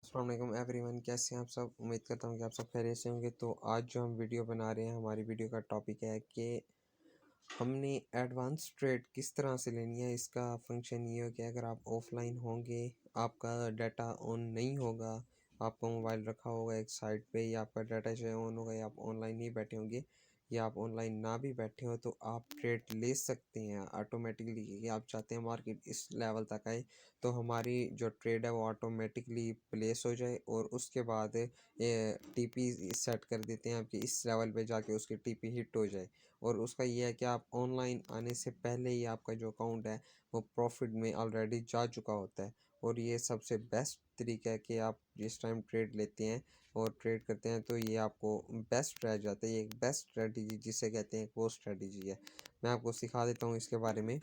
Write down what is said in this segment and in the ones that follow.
अस्सलाम वालेकुम एवरीवन, कैसे हैं आप सब। उम्मीद करता हूँ कि आप सब खैरियत से होंगे। तो आज जो हम वीडियो बना रहे हैं, हमारी वीडियो का टॉपिक है कि हमने एडवांस ट्रेड किस तरह से लेनी है। इसका फंक्शन ये हो कि अगर आप ऑफलाइन होंगे, आपका डाटा ऑन नहीं होगा, आपका मोबाइल रखा होगा एक साइड पे, या आपका डाटा जो है ऑन होगा, या आप ऑनलाइन नहीं बैठे होंगे, या आप ऑनलाइन ना भी बैठे हो, तो आप ट्रेड ले सकते हैं ऑटोमेटिकली। कि आप चाहते हैं मार्केट इस लेवल तक आए तो हमारी जो ट्रेड है वो ऑटोमेटिकली प्लेस हो जाए, और उसके बाद ये टीपी सेट कर देते हैं आपकी इस लेवल पे जाके उसकी टीपी हिट हो जाए। और उसका ये है कि आप ऑनलाइन आने से पहले ही आपका जो अकाउंट है वो प्रॉफिट में ऑलरेडी जा चुका होता है। और ये सबसे बेस्ट तरीका है कि आप जिस टाइम ट्रेड लेते हैं और ट्रेड करते हैं तो ये आपको बेस्ट रह जाता है। ये एक बेस्ट स्ट्रेटजी जिसे कहते हैं वो स्ट्रेटजी है। मैं आपको सिखा देता हूँ इसके बारे में।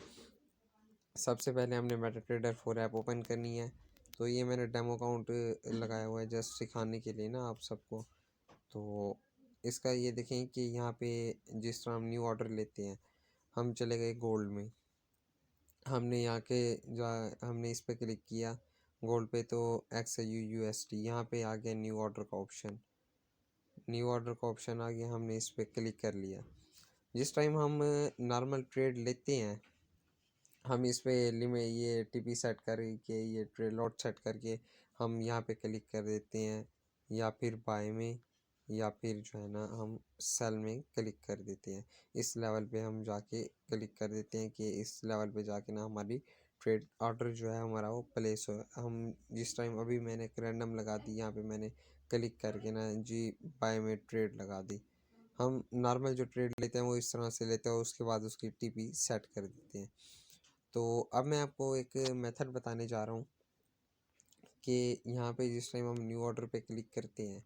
सबसे पहले हमने मेटा ट्रेडर 4 ऐप ओपन करनी है। तो ये मैंने डेमो अकाउंट लगाया हुआ है जस्ट सिखाने के लिए ना आप सबको। तो इसका ये देखें कि यहाँ पे जिस तरह हम न्यू ऑर्डर लेते हैं, हम चले गए गोल्ड में, हमने यहाँ के जो हमने इस पर क्लिक किया गोल्ड पे, तो XAUUSD यहाँ पे आ गया न्यू ऑर्डर का ऑप्शन। न्यू ऑर्डर का ऑप्शन आ गया, हमने इस पर क्लिक कर लिया। जिस टाइम हम नॉर्मल ट्रेड लेते हैं, हम इस पे लिमिट ये टीपी सेट करके ये ट्रेड लॉट सेट करके हम यहाँ पे क्लिक कर देते हैं, या फिर बाय में, या फिर जो है ना हम सेल में क्लिक कर देते हैं। इस लेवल पे हम जाके क्लिक कर देते हैं कि इस लेवल पे जाके ना हमारी ट्रेड ऑर्डर जो है हमारा वो प्लेस हो। हम जिस टाइम अभी मैंने एक रैंडम लगा दी, यहाँ पे मैंने क्लिक करके ना जी बाय में ट्रेड लगा दी। हम नॉर्मल जो ट्रेड लेते हैं वो इस तरह से लेते हैं, उसके बाद उसकी टीपी सेट कर देते हैं। तो अब मैं आपको एक मेथड बताने जा रहा हूँ कि यहाँ पे जिस टाइम हम न्यू ऑर्डर पे क्लिक करते हैं,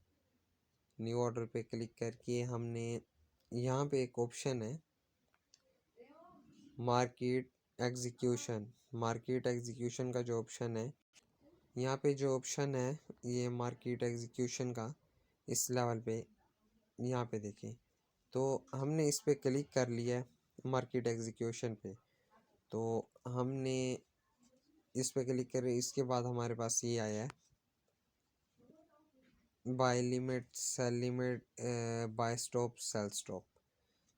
न्यू ऑर्डर पे क्लिक करके हमने यहाँ पे एक ऑप्शन है मार्केट एग्जीक्यूशन। मार्केट एग्जीक्यूशन का जो ऑप्शन है, यहाँ पे जो ऑप्शन है ये मार्केट एग्जीक्यूशन का इस लेवल पे, यहाँ पे देखें। तो हमने इस पे क्लिक कर लिया है मार्केट एग्जीक्यूशन पे। तो हमने इस पे क्लिक करें, इसके बाद हमारे पास ये आया है buy limit, sell limit, buy stop, sell stop.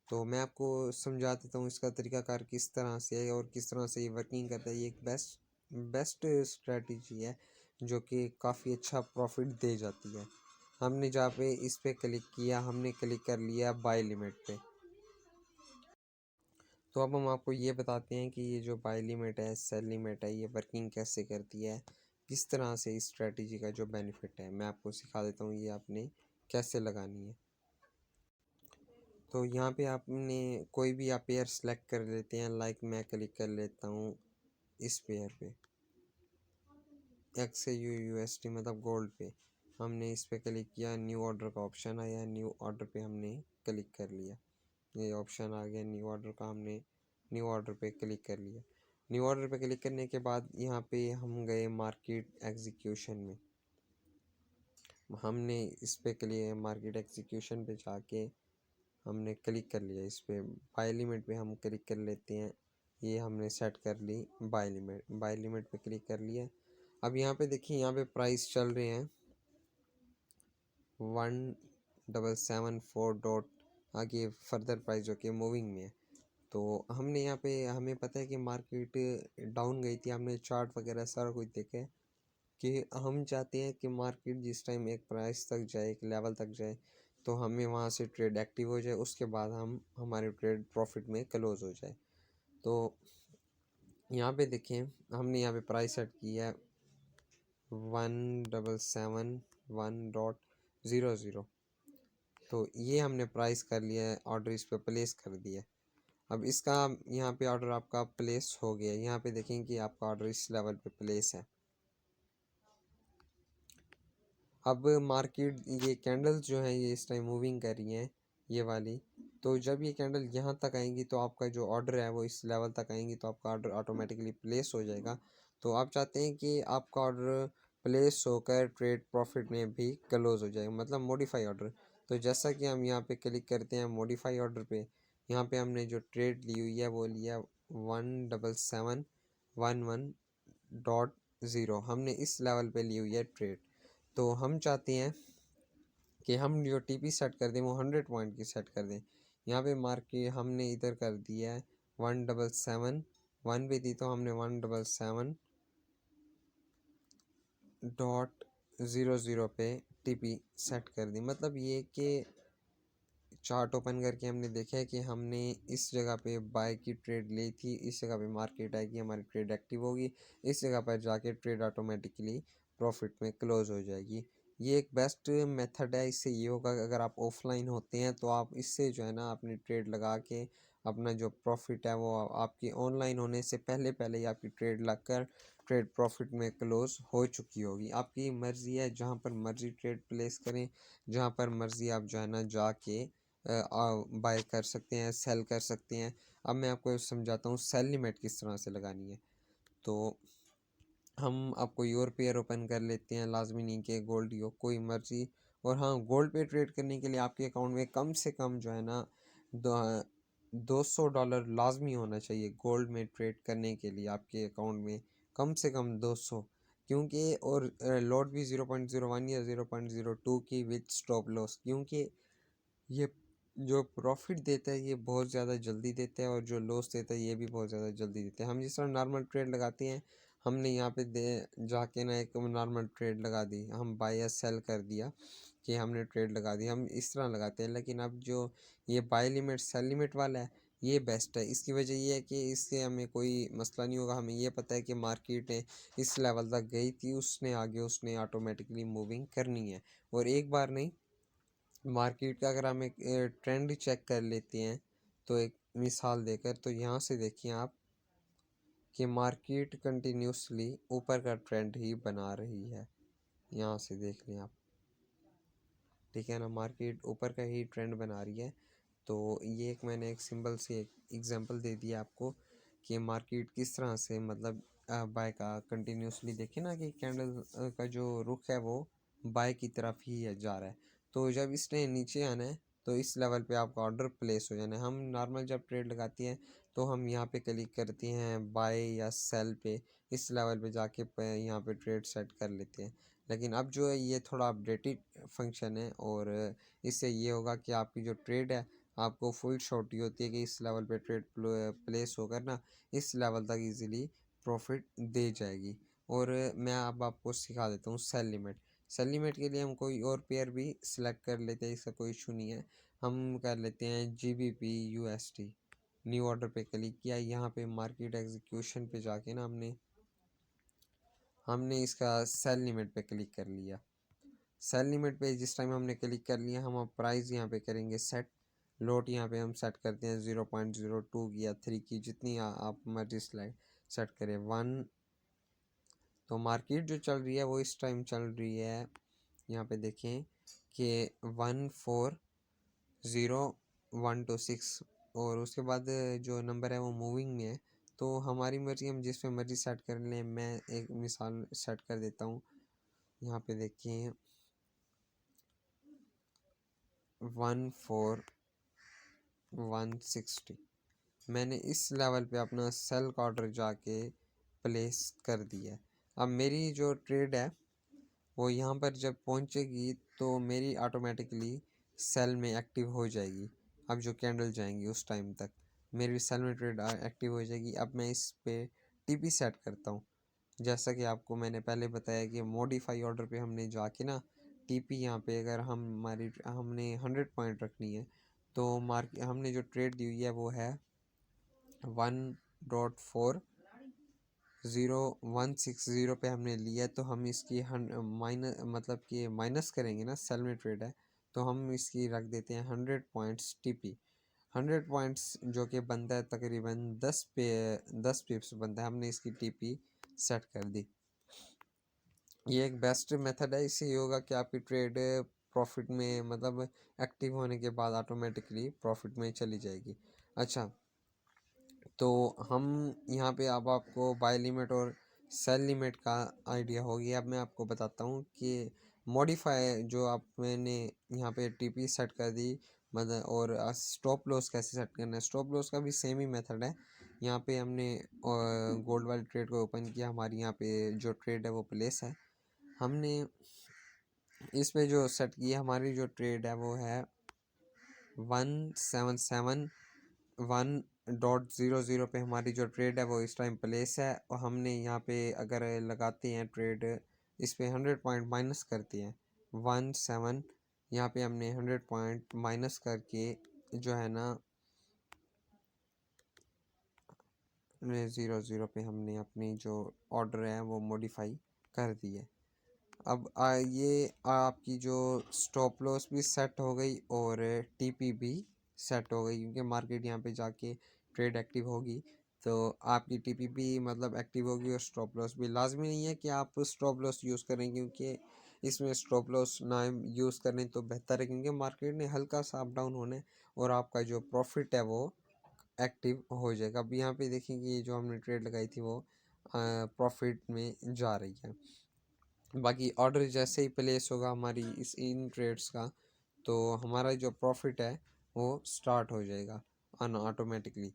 तो मैं आपको समझा देता हूँ इसका तरीकाकार किस तरह से है और किस तरह से ये वर्किंग करता है। ये एक बेस्ट स्ट्रेटजी है जो कि काफ़ी अच्छा प्रॉफिट दे जाती है। हमने जहाँ पे इस पे क्लिक किया, हमने क्लिक कर लिया बाय लिमिट पे। तो अब हम आपको ये बताते हैं कि ये जो बाय लिमिट है, सेल लिमिट है, ये वर्किंग कैसे करती है, किस तरह से इस स्ट्रेटजी का जो बेनिफिट है मैं आपको सिखा देता हूँ ये आपने कैसे लगानी है। तो यहाँ पे आपने कोई भी आप पेयर सेलेक्ट कर लेते हैं। लाइक मैं क्लिक कर लेता हूँ इस पेयर पे XAUUSD मतलब गोल्ड पे। हमने इस पे क्लिक किया, न्यू ऑर्डर का ऑप्शन आया, न्यू ऑर्डर पे हमने क्लिक कर लिया। ये ऑप्शन आ गया न्यू ऑर्डर का, हमने न्यू ऑर्डर पे क्लिक कर लिया। न्यू ऑर्डर पे क्लिक करने के बाद यहाँ पे हम गए मार्केट एग्जीक्यूशन में। हमने इस पे क्लिक मार्केट एग्जीक्यूशन पे जाके हमने क्लिक कर लिया। इस पे बाय लिमिट पे हम क्लिक कर लेते हैं। ये हमने सेट कर ली बाय लिमिट। बाय लिमिट पे क्लिक कर लिया। अब यहाँ पे देखिए, यहाँ पे प्राइस चल रहे हैं 1774 डॉट, आगे फर्दर प्राइस जो कि मूविंग में है। तो हमने यहाँ पे हमें पता है कि मार्केट डाउन गई थी, हमने चार्ट वगैरह सारा कुछ देखा है कि हम चाहते हैं कि मार्केट जिस टाइम एक प्राइस तक जाए, एक लेवल तक जाए, तो हमें वहाँ से ट्रेड एक्टिव हो जाए, उसके बाद हम हमारे ट्रेड प्रॉफिट में क्लोज हो जाए। तो यहाँ पे देखें, हमने यहाँ पे प्राइस सेट की है 1771.00। तो ये हमने प्राइस कर लिया है, ऑर्डर इस पर प्लेस कर दिया है। अब इसका यहाँ पे ऑर्डर आपका प्लेस हो गया। यहाँ पे देखें कि आपका ऑर्डर इस लेवल पे प्लेस है। अब मार्केट ये कैंडल्स जो हैं ये इस टाइम मूविंग कर रही हैं, ये वाली। तो जब ये कैंडल यहाँ तक आएंगी तो आपका जो ऑर्डर है वो इस लेवल तक आएंगी, तो आपका ऑर्डर ऑटोमेटिकली प्लेस हो जाएगा। तो आप चाहते हैं कि आपका ऑर्डर प्लेस होकर ट्रेड प्रॉफिट में भी क्लोज हो जाएगा, मतलब मॉडिफाई ऑर्डर। तो जैसा कि हम यहाँ पे क्लिक करते हैं मॉडिफाई ऑर्डर पे, यहाँ पे हमने जो ट्रेड ली हुई है वो लिया 1771.1 डॉट ज़ीरो। हमने इस लेवल पे ली हुई है ट्रेड। तो हम चाहते हैं कि हम जो टीपी सेट कर दें वो 100 पॉइंट की सेट कर दें। यहाँ पे मार्केट हमने इधर कर दिया है 177, 1 पे थी तो हमने 177.00 पे टीपी सेट कर दी। मतलब ये कि चार्ट ओपन करके हमने देखा है कि हमने इस जगह पे बाय की ट्रेड ली थी, इस जगह पे मार्केट आएगी, हमारी ट्रेड एक्टिव होगी, इस जगह पर जाके ट्रेड ऑटोमेटिकली प्रॉफिट में क्लोज हो जाएगी। ये एक बेस्ट मेथड है। इससे ये होगा कि अगर आप ऑफलाइन होते हैं तो आप इससे जो है ना अपनी ट्रेड लगा के अपना जो प्रॉफिट है वो आपकी ऑनलाइन होने से पहले पहले ही आपकी ट्रेड लग कर ट्रेड प्रॉफिट में क्लोज हो चुकी होगी। आपकी मर्ज़ी है, जहाँ पर मर्ज़ी ट्रेड प्लेस करें, जहाँ पर मर्ज़ी आप जो है ना जाके बाय कर सकते हैं, सेल कर सकते हैं। अब मैं आपको समझाता हूँ सेल लिमिट किस तरह से लगानी है। तो हम आपको योर पेयर ओपन कर लेते हैं, लाजमी नहीं कि गोल्ड हो, कोई मर्जी। और हाँ, गोल्ड पे ट्रेड करने के लिए आपके अकाउंट में कम से कम जो है ना $200 लाजमी होना चाहिए। गोल्ड में ट्रेड करने के लिए आपके अकाउंट में कम से कम 200, क्योंकि और लॉट भी 0.01 या 0.02 की विथ स्टॉप लॉस, क्योंकि ये जो प्रॉफिट देता है ये बहुत ज़्यादा जल्दी देता है और जो लॉस देता है ये भी बहुत ज़्यादा जल्दी देता है। हम जिस तरह नॉर्मल ट्रेड लगाते हैं, हमने यहाँ पे दे जाके ना एक नॉर्मल ट्रेड लगा दी, हम बाय या सेल कर दिया कि हमने ट्रेड लगा दी, हम इस तरह लगाते हैं। लेकिन अब जो ये बाय लिमिट सेल लिमिट वाला है ये बेस्ट है। इसकी वजह ये है कि इससे हमें कोई मसला नहीं होगा। हमें ये पता है कि मार्केट इस लेवल तक गई थी, उसने आगे उसने ऑटोमेटिकली मूविंग करनी है। और एक बार नहीं, मार्केट का अगर हम एक ट्रेंड चेक कर लेते हैं तो एक मिसाल देकर, तो यहाँ से देखिए आप कि मार्केट कंटिन्यूसली ऊपर का ट्रेंड ही बना रही है। यहाँ से देख लें आप, ठीक है ना, मार्केट ऊपर का ही ट्रेंड बना रही है। तो ये एक मैंने एक सिंबल से एक एग्जांपल दे दिया आपको कि मार्केट किस तरह से मतलब बाय का कंटिन्यूसली देखिए ना कि कैंडल का जो रुख है वो बाय की तरफ ही है जा रहा है। तो जब इसने नीचे आना है तो इस लेवल पे आपका ऑर्डर प्लेस हो जाना है। हम नॉर्मल जब ट्रेड लगाती हैं तो हम यहाँ पे क्लिक करते हैं बाय या सेल पे, इस लेवल पे जाके यहाँ पे ट्रेड सेट कर लेते हैं। लेकिन अब जो है ये थोड़ा अपडेटेड फंक्शन है और इससे ये होगा कि आपकी जो ट्रेड है आपको फुल शॉर्टी होती है कि इस लेवल पे ट्रेड प्लेस होकर ना इस लेवल तक इजीली प्रॉफिट दे जाएगी। और मैं अब आपको सिखा देता हूँ सेल लिमिट। सेल लिमिट के लिए हम कोई और पेयर भी सिलेक्ट कर लेते हैं, इसका कोई इशू नहीं है। हम कर लेते हैं GBP USD, न्यू ऑर्डर पे क्लिक किया, यहाँ पे मार्केट एग्जीक्यूशन पे जाके ना हमने इसका सेल लिमिट पे क्लिक कर लिया। सेल लिमिट पे जिस टाइम हमने क्लिक कर लिया, हम अब प्राइस यहाँ पे करेंगे सेट। लोट यहाँ पे हम सेट करते हैं 0.02 की या 3 की, जितनी आप मर्जी स्लाइड सेट करें 1। तो मार्केट जो चल रही है वो इस टाइम चल रही है, यहाँ पे देखें कि 140,126, और उसके बाद जो नंबर है वो मूविंग में है। तो हमारी मर्जी, हम जिस पे मर्जी सेट कर लें। मैं एक मिसाल सेट कर देता हूँ, यहाँ पे देखिए 14160, मैंने इस लेवल पे अपना सेल का ऑर्डर जाके प्लेस कर दिया। अब मेरी जो ट्रेड है वो यहाँ पर जब पहुँचेगी तो मेरी ऑटोमेटिकली सेल में एक्टिव हो जाएगी। अब जो कैंडल जाएंगी उस टाइम तक मेरी सेल में ट्रेड एक्टिव हो जाएगी। अब मैं इस पे टीपी सेट करता हूँ। जैसा कि आपको मैंने पहले बताया कि मॉडिफाई ऑर्डर पे हमने जाके ना टीपी यहाँ पे अगर हमने 100 पॉइंट रखनी है तो हमने जो ट्रेड दी हुई है वो है 1.4160 पे हमने लिया। तो हम इसकी माइनस मतलब कि माइनस करेंगे ना, सेल में ट्रेड है तो हम इसकी रख देते हैं 100 पॉइंट्स टीपी। 100 पॉइंट्स जो कि बनता है तकरीबन 10 पिप्स बनता है, हमने इसकी टीपी सेट कर दी। ये एक बेस्ट मेथड है। इससे ये होगा कि आपकी ट्रेड प्रॉफिट में मतलब एक्टिव होने के बाद ऑटोमेटिकली प्रॉफिट में चली जाएगी। अच्छा, तो हम यहाँ पे अब आपको बाय लिमिट और सेल लिमिट का आइडिया हो गया। अब मैं आपको बताता हूँ कि मॉडिफाई जो आप मैंने यहाँ पे टीपी सेट कर दी मतलब, और स्टॉप लॉस कैसे सेट करना है। स्टॉप लॉस का भी सेम ही मेथड है। यहाँ पे हमने गोल्ड वाली ट्रेड को ओपन किया, हमारी यहाँ पे जो ट्रेड है वो प्लेस है। हमने इस पे जो सेट की है हमारी जो ट्रेड है वो है 177.1.00 पे हमारी जो ट्रेड है वो इस टाइम प्लेस है। और हमने यहाँ पे अगर लगाते हैं ट्रेड, इस पे 100 पॉइंट माइनस करते हैं 17, यहाँ पे हमने 100 पॉइंट माइनस करके जो है ना 00 पे हमने अपनी जो ऑर्डर है वो मॉडिफाई कर दी है। अब ये आपकी जो स्टॉप लॉस भी सेट हो गई और टीपी भी सेट हो गई, क्योंकि मार्केट यहाँ पे जाके ट्रेड एक्टिव होगी तो आपकी टीपी भी मतलब एक्टिव होगी और स्टॉप लॉस भी। लाजमी नहीं है कि आप स्टॉप लॉस यूज़ करें, क्योंकि इसमें स्टॉप लॉस ना यूज़ करें तो बेहतर है, क्योंकि मार्केट ने हल्का सा अप डाउन होने और आपका जो प्रॉफिट है वो एक्टिव हो जाएगा। अब यहाँ पे देखेंगे जो हमने ट्रेड लगाई थी वो प्रॉफिट में जा रही है। बाकी ऑर्डर जैसे ही प्लेस होगा हमारी इस इन ट्रेड्स का, तो हमारा जो प्रॉफिट है वो स्टार्ट हो जाएगा ऑटोमेटिकली।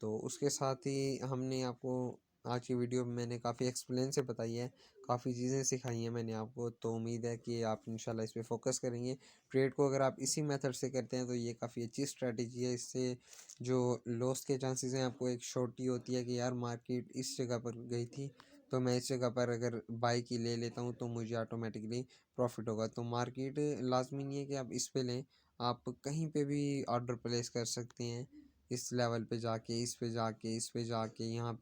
तो उसके साथ ही हमने आपको आज की वीडियो में मैंने काफ़ी एक्सप्लेन से बताई है, काफ़ी चीज़ें सिखाई हैं मैंने आपको। तो उम्मीद है कि आप इंशाल्लाह इस पे फोकस करेंगे। ट्रेड को अगर आप इसी मेथड से करते हैं तो ये काफ़ी अच्छी स्ट्रेटजी है। इससे जो लॉस के चांसेस हैं आपको एक श्योरिटी होती है कि यार मार्केट इस जगह पर गई थी तो मैं इस जगह पर अगर बाई की ले लेता हूँ तो मुझे ऑटोमेटिकली प्रॉफिट होगा। तो मार्केट लाजमी नहीं है कि आप इस पे लें, आप कहीं पे भी ऑर्डर प्लेस कर सकते हैं। इस लेवल पे जाके, इस पे जाके, इस पे जाके, यहाँ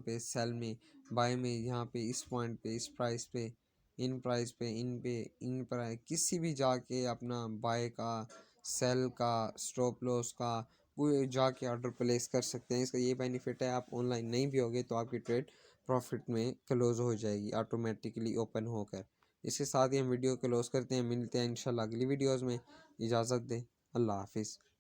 पे सेल में, बाय में, यहाँ पे इस पॉइंट पे, इस प्राइस पे, इन प्राइस पे, इन प्राइस, किसी भी जाके अपना बाय का, सेल का, स्टॉप लॉस का वो जाके ऑर्डर प्लेस कर सकते हैं। इसका ये बेनिफिट है, आप ऑनलाइन नहीं भी होगे तो आपकी ट्रेड प्रॉफिट में क्लोज हो जाएगी ऑटोमेटिकली ओपन होकर। इसके साथ ही हम वीडियो क्लोज करते हैं, मिलते हैं इंशाल्लाह अगली वीडियोस में। इजाज़त दें, अल्लाह हाफिज़।